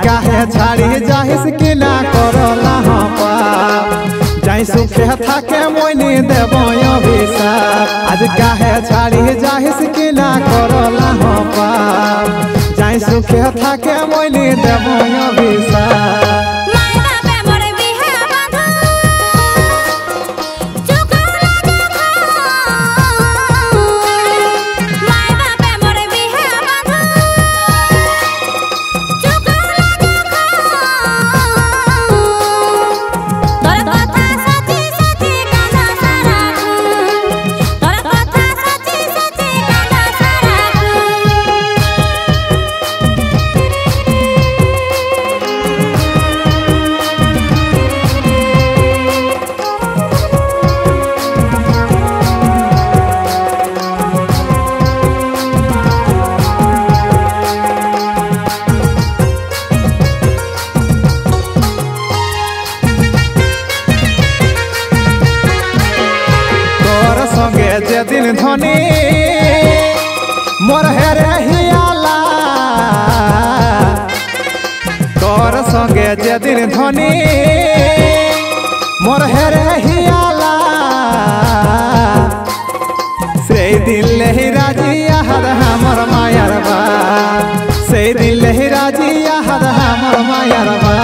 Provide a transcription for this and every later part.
काहे छाड़ी जाहिस कि ना करला हपा जाई सुखे थाके मोइनी देबो अभिशाप आज काहे छाड़ी जाहिस कि ना करला हपा जाई सुखे थाके मोइनी देबो अभिशाप जे दिन धनी मोर हेरे हियाला तोर संगे जे दिन धनी मोर हेरे हियाला से दिन लेहि राजिया हद हमर मायर बा से दिन लेहि राजिया हद हमर मायर बा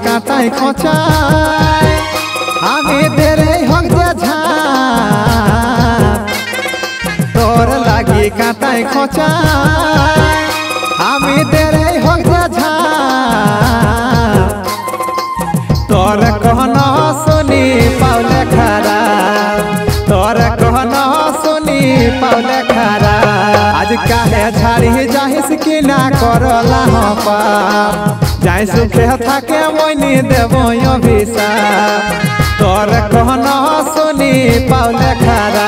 काटाई खोचाई हमें तेरे हक जा तोर लागी काटाई खोचाई हमें तेरे हक जा तोर कहना सुनी पाउले खरा तोर कहना सुनी पाउले खरा आज काहे छाड़ी जाहिस कि ना करला हपा जाई सुखे थाके मोइनी देबो अभिशाप तोर कहना सुनी पाउले खरा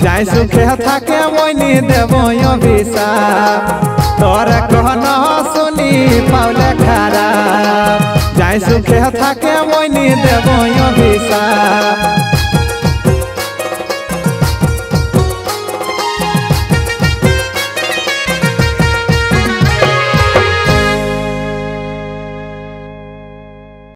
जाई सुखे थाके मोइनी देबो अभिशाप तोर कहना सुनी पाउले खरा जाई सुखे थाके मोइनी देबो अभिशाप।